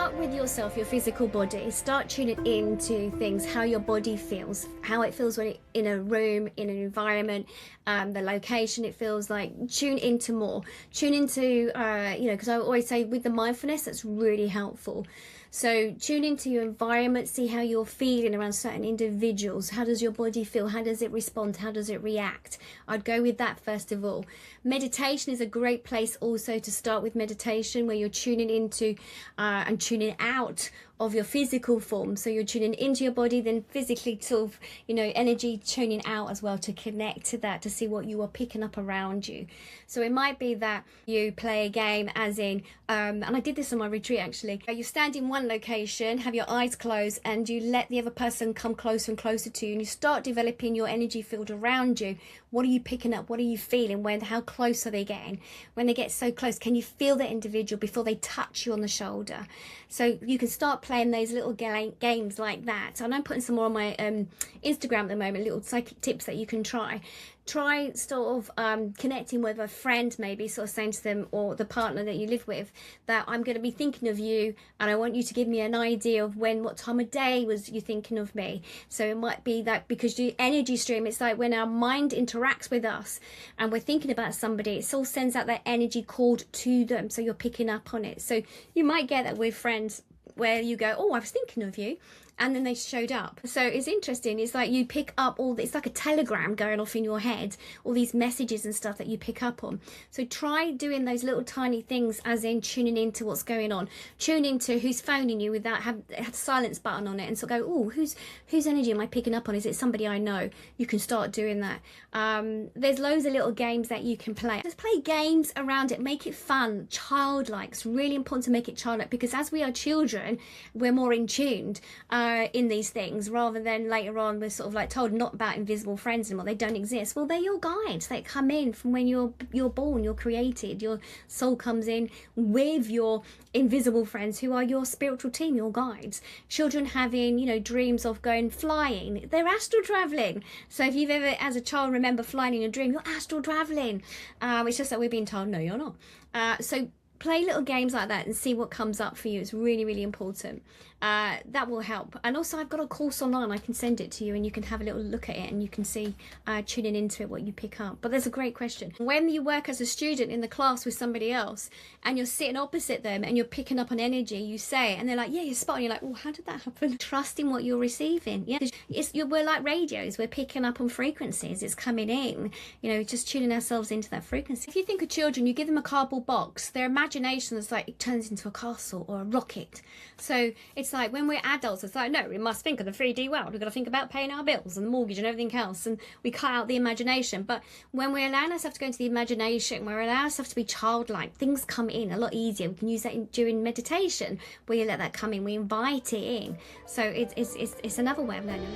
start with yourself, your physical body. Start tuning into things, how your body feels, how it feels when it, in a room, in an environment, the location it feels like. Tune into more. Tune into, because I always say with the mindfulness, that's really helpful. So tune into your environment, see how you're feeling around certain individuals. How does your body feel? How does it respond? How does it react? I'd go with that first of all. Meditation is a great place also to start with meditation, where you're tuning into and tuning out of your physical form. So you're tuning into your body, then physically sort of, energy tuning out as well to connect to that, to see what you are picking up around you. So it might be that you play a game as in, and I did this on my retreat actually, you stand in one location, have your eyes closed, and you let the other person come closer and closer to you, and you start developing your energy field around you. What are you picking up? What are you feeling? How close are they getting? When they get so close, can you feel the individual before they touch you on the shoulder? So you can start playing those little games like that. And I'm putting some more on my Instagram at the moment, little psychic tips that you can try sort of connecting with a friend, maybe sort of saying to them, or the partner that you live with, that I'm going to be thinking of you and I want you to give me an idea of what time of day was you thinking of me. So it might be that, because the energy stream, it's like when our mind interacts with us and we're thinking about somebody, it all sends out that energy called to them, so you're picking up on it. So you might get that with friends, where you go, oh, I was thinking of you, and then they showed up. So it's interesting. It's like you pick up it's like a telegram going off in your head, all these messages and stuff that you pick up on. So try doing those little tiny things, as in tuning into what's going on. Tune into who's phoning you without have a silence button on it, and sort of go, oh, whose energy am I picking up on? Is it somebody I know? You can start doing that. There's loads of little games that you can play. Just play games around it. Make it fun, childlike. It's really important to make it childlike, because as we are children, we're more in tuned in these things, rather than later on we're sort of like told not about invisible friends anymore. They don't exist. Well, they're your guides. They come in from when you're born, you're created. Your soul comes in with your invisible friends, who are your spiritual team, your guides. Children having, dreams of going flying, they're astral traveling. So if you've ever as a child remember flying in a dream, you're astral traveling. It's just that we're being told no, you're not. So play little games like that and see what comes up for you. It's really, really important. That will help. And also, I've got a course online. I can send it to you and you can have a little look at it, and you can see, tuning into it, what you pick up. But there's a great question. When you work as a student in the class with somebody else and you're sitting opposite them and you're picking up on energy, you say it and they're like, yeah, you're spot on. You're like, oh, how did that happen? Trust in what you're receiving. Yeah, we're like radios. We're picking up on frequencies. It's coming in, just tuning ourselves into that frequency. If you think of children, you give them a cardboard box, their imagination is like, it turns into a castle or a rocket. So it's like when we're adults, it's like, no, we must think of the 3D world. We've got to think about paying our bills and the mortgage and everything else, and we cut out the imagination. But when we're allowing ourselves to go into the imagination, we're allowing ourselves to be childlike, things come in a lot easier. We can use that during meditation, where you let that come in, we invite it in. So it's another way of learning.